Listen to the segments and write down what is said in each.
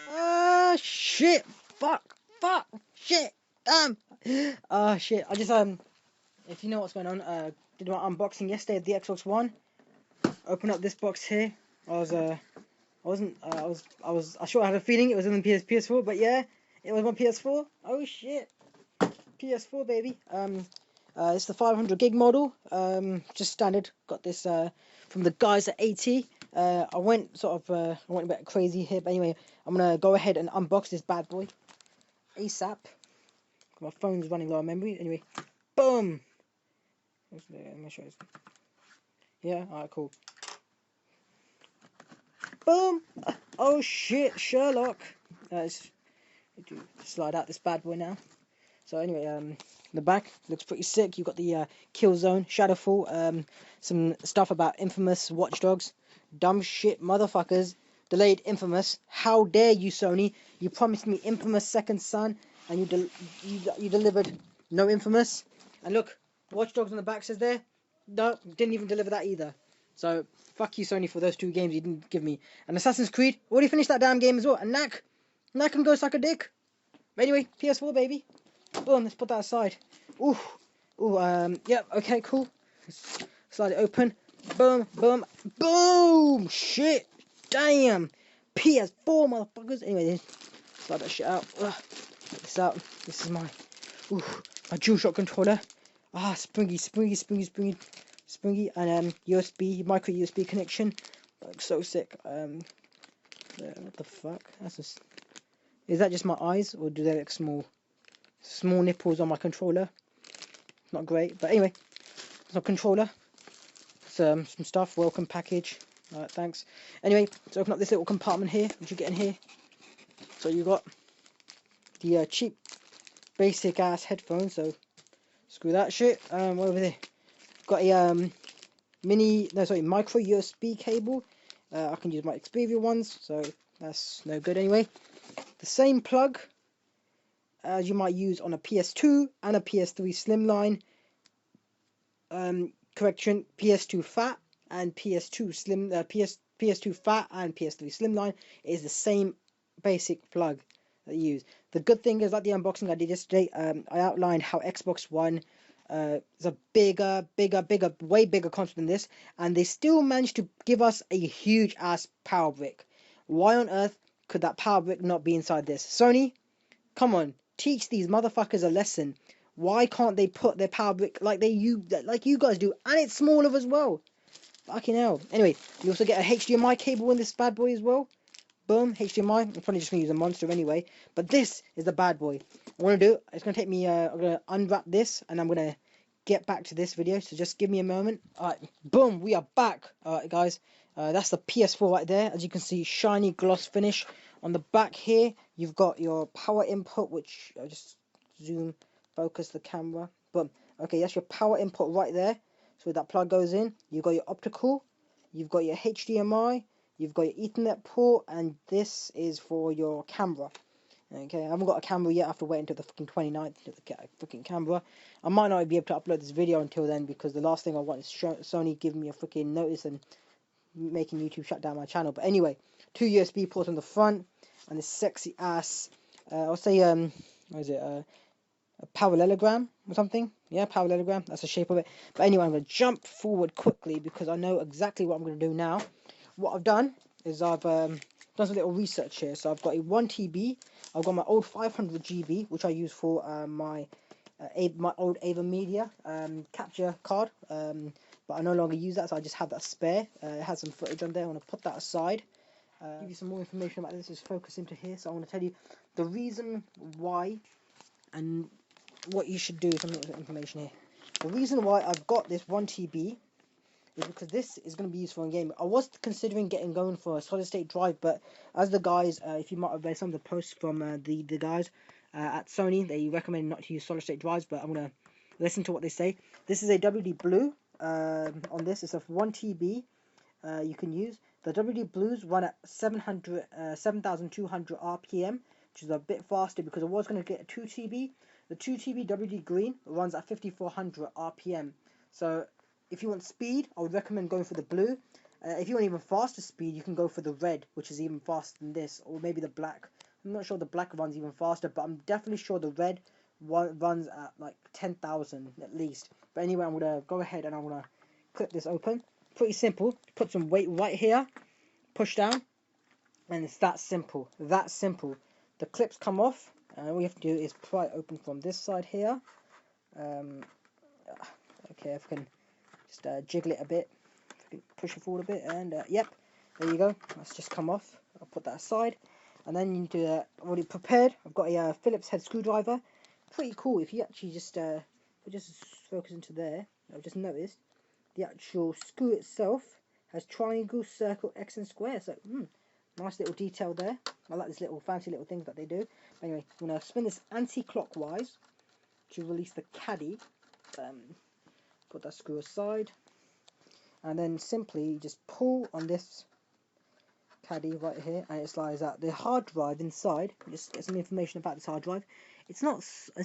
Ah, shit. Fuck. Shit. Damn. Ah, shit. I just, if you know what's going on, did my unboxing yesterday of the Xbox One. Open up this box here. I sure had a feeling it was in the PS4, but yeah, it was my PS4. Oh, shit. PS4, baby. It's the 500 gig model. Just standard. Got this from the guys at AT. I went a bit crazy here, but anyway, I'm gonna go ahead and unbox this bad boy ASAP. My phone's running low on memory. Anyway, boom. Let me show you. Yeah, alright, cool. Boom. Oh shit, Sherlock. Let's slide out this bad boy now. So anyway, the back looks pretty sick. You've got the Killzone, Shadowfall, some stuff about Infamous, Watch Dogs, dumb shit, motherfuckers, delayed Infamous. How dare you, Sony? You promised me Infamous Second Son, and you delivered no Infamous. And look, Watch Dogs on the back says there, no, didn't even deliver that either. So fuck you, Sony, for those two games you didn't give me. And Assassin's Creed, already finished that damn game as well. And Knack can go suck a dick. But anyway, PS4 baby. Boom, let's put that aside. Ooh, yeah, okay, cool. Let's slide it open. Boom, shit, damn. PS4, motherfuckers. Anyway, slide that shit out. Get this out. This is my DualShock controller. Springy, and USB, micro USB connection. Looks so sick. Yeah, what the fuck? Is that just my eyes, or do they look small? Small nipples on my controller. Not great, but anyway, it's a controller. Some stuff. Welcome package. Alright, thanks. Anyway, let's open up this little compartment here. What you get in here? So you got the cheap, basic ass headphones. So screw that shit. What over there? Got a micro USB cable. I can use my Xperia ones, so that's no good anyway. The same plug as you might use on a PS2 and a PS3 Slimline. Correction, PS2 Fat and PS2 Slim, PS2 Fat and PS3 Slimline is the same basic plug that you use. The good thing is, like the unboxing I did yesterday, I outlined how Xbox One is a way bigger console than this, and they still managed to give us a huge ass power brick. Why on earth could that power brick not be inside this? Sony, come on, teach these motherfuckers a lesson. Why can't they put their power brick like you guys do, and it's smaller as well? Fucking hell. Anyway, you also get a HDMI cable in this bad boy as well. Boom, HDMI. I'm probably just gonna use a monster anyway, but this is the bad boy. I'm gonna do. It's gonna take me. I'm gonna unwrap this, and I'm gonna get back to this video. So just give me a moment. Alright, boom, we are back. Alright, guys. That's the PS4 right there. As you can see, shiny gloss finish. On the back here, you've got your power input, which I'll just zoom, focus the camera. Boom. Okay, that's your power input right there. So that plug goes in. You've got your optical. You've got your HDMI. You've got your Ethernet port, and this is for your camera. Okay, I haven't got a camera yet. I have to wait until the fucking 29th to get a fucking camera. I might not be able to upload this video until then, because the last thing I want is Sony giving me a freaking notice and making YouTube shut down my channel. But anyway, 2 USB ports on the front, and this sexy ass, I'll say, what is it, a parallelogram or something? Yeah, parallelogram, that's the shape of it. But anyway, I'm going to jump forward quickly, because I know exactly what I'm going to do now. What I've done is I've done some little research here. So I've got a 1TB, I've got my old 500 GB, which I use for my old Ava Media capture card, but I no longer use that, so I just have that spare. It has some footage on there. I want to put that aside. Give you some more information about this. Just focus into here. So I want to tell you the reason why and what you should do. Some little information here. The reason why I've got this 1TB is because this is going to be used for a game. I was considering going for a solid state drive, but as the guys, if you might have read some of the posts from the guys at Sony, they recommend not to use solid state drives, but I'm going to listen to what they say. This is a WD Blue on this. It's a 1TB you can use. The WD Blues run at 7,200 RPM, which is a bit faster, because I was going to get a 2TB. The 2TB WD Green runs at 5,400 RPM. So if you want speed, I would recommend going for the blue. If you want even faster speed, you can go for the red, which is even faster than this, or maybe the black. I'm not sure the black runs even faster, but I'm definitely sure the red one runs at like 10,000 at least. But anyway, I'm gonna go ahead and I'm gonna clip this open. Pretty simple. Put some weight right here, push down, and it's that simple. That simple. The clips come off, and all you have to do is pry it open from this side here. Okay, if I can just jiggle it a bit, if I can push it forward a bit, and yep, there you go. That's just come off. I'll put that aside, and then you need to already prepared. I've got a Phillips head screwdriver. Pretty cool. If you actually just focus into there, I've just noticed the actual screw itself has triangle, circle, X, and square. So nice little detail there. I like this little fancy little things that they do. Anyway, I'm gonna spin this anti-clockwise to release the caddy. Put that screw aside, and then simply just pull on this caddy right here, and it slides out. The hard drive inside, just get some information about this hard drive. It's not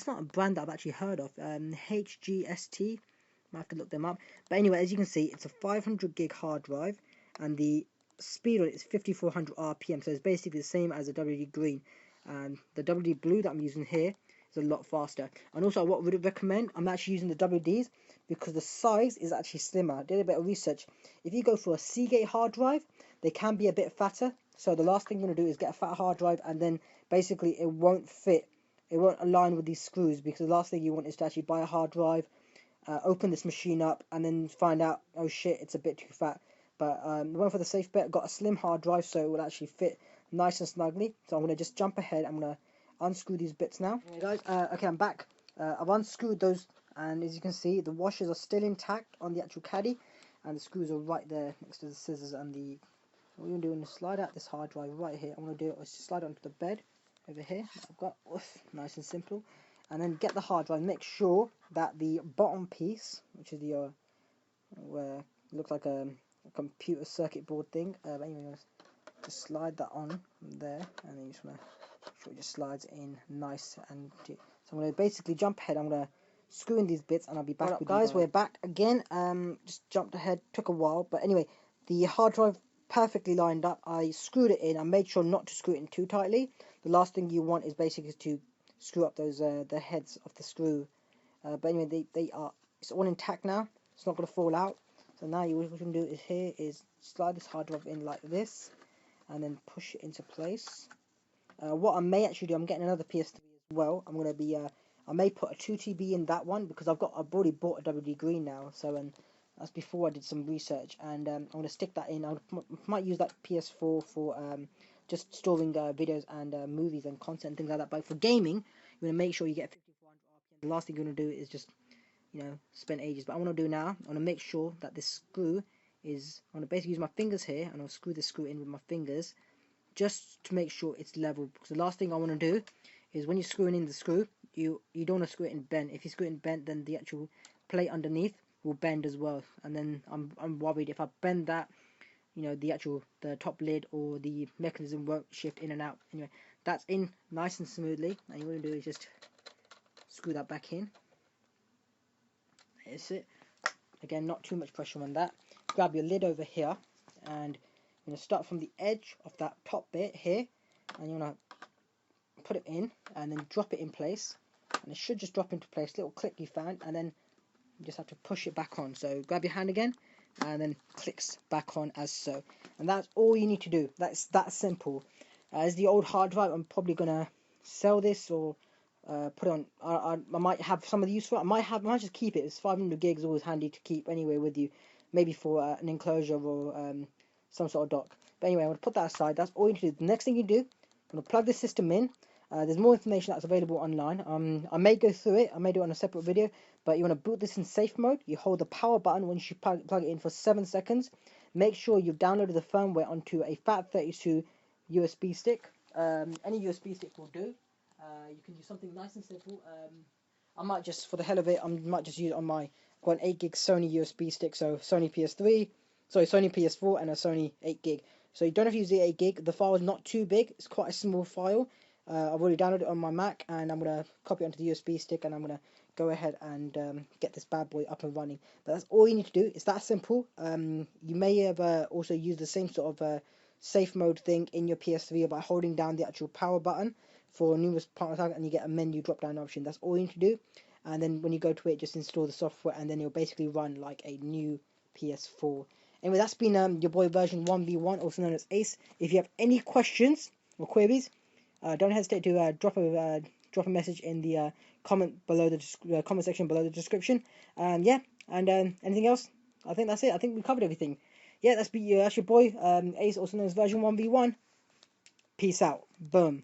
a brand that I've actually heard of. HGST, I have to look them up. But anyway, as you can see, it's a 500 gig hard drive, and the speed on it is 5400 RPM. So it's basically the same as the WD Green, and the WD Blue that I'm using here is a lot faster. And also, what would I recommend? I'm actually using the WDs because the size is actually slimmer. I did a bit of research. If you go for a Seagate hard drive, they can be a bit fatter. So the last thing you're going to do is get a fat hard drive, and then basically it won't fit. It won't align with these screws, because the last thing you want is to actually buy a hard drive, open this machine up, and then find out, oh shit, it's a bit too fat. But went for the safe bet, got a slim hard drive, so it will actually fit nice and snugly. So I'm going to just jump ahead. I'm going to unscrew these bits now. Okay, guys, okay, I'm back. I've unscrewed those, and as you can see, the washers are still intact on the actual caddy, and the screws are right there next to the scissors and the... What we're going to do is slide out this hard drive right here. I'm going to do it is slide it onto the bed over here. I've got nice and simple, and then get the hard drive. Make sure that the bottom piece, which is the where looks like a computer circuit board thing. But anyway, just slide that on there, and then you just want to make sure it just slides in nice and. So I'm going to basically jump ahead. I'm going to screw in these bits, and I'll be back with you guys. We're back again. Just jumped ahead. Took a while, but anyway, the hard drive perfectly lined up. I screwed it in. I made sure not to screw it in too tightly. The last thing you want is basically to screw up those the heads of the screw. But anyway, they are. It's all intact now. It's not going to fall out. So now what you can do is here is slide this hard drive in like this, and then push it into place. What I may actually do, I'm getting another PS3 as well. I'm going to be I may put a 2TB in that one, because I've already bought a WD Green now. So that's before I did some research, and I'm going to stick that in. I might use that PS4 for just storing videos and movies and content and things like that. But for gaming, you're going to make sure you get 5400 RPM. The last thing you're going to do is just, spend ages. But I want to do now, I want to make sure that this screw is, I want to basically use my fingers here, and I'll screw this screw in with my fingers, just to make sure it's level. Because the last thing I want to do is, when you're screwing in the screw, you don't want to screw it in bent. If you screw it in bent, then the actual plate underneath will bend as well, and then I'm worried if I bend that, the top lid or the mechanism won't shift in and out. Anyway, that's in nice and smoothly, and you want to do is just screw that back in. That's it. Again, not too much pressure on that. Grab your lid over here, and you're going to start from the edge of that top bit here, and you want to put it in, and then drop it in place, and it should just drop into place. Little click you found, and then you just have to push it back on. So grab your hand again, and then clicks back on as so. And that's all you need to do. That's that simple. As the old hard drive, I'm probably gonna sell this, or put it on. I might have some of the use for it. I might just keep it. It's 500 gigs, always handy to keep anyway with you, maybe for an enclosure or some sort of dock. But anyway, I'm gonna put that aside. That's all you need to do. The next thing you do, I'm gonna plug the system in. There's more information that's available online. I may go through it. I may do it on a separate video. But you want to boot this in safe mode. You hold the power button once you plug it in for 7 seconds. Make sure you've downloaded the firmware onto a FAT32 USB stick. Any USB stick will do. You can use something nice and simple. I might just, for the hell of it, I might just use it on my, I've got an 8 gig Sony USB stick. So Sony PS4 and a Sony 8 gig. So you don't have to use the 8 gig. The file is not too big. It's quite a small file. I've already downloaded it on my Mac, and I'm going to copy it onto the USB stick, and I'm going to go ahead and get this bad boy up and running. But that's all you need to do. It's that simple. You may have also used the same sort of safe mode thing in your PS3 by holding down the actual power button for numerous partner target, and you get a menu drop down option. That's all you need to do. And then when you go to it, just install the software, and then it'll basically run like a new PS4. Anyway, that's been your boy version 1v1, also known as Ace. If you have any questions or queries, don't hesitate to drop a message in the comment below the comment section below the description. Yeah, and anything else? I think that's it. I think we covered everything. Yeah, that's your boy Ace, also known as version 1v1. Peace out. Boom.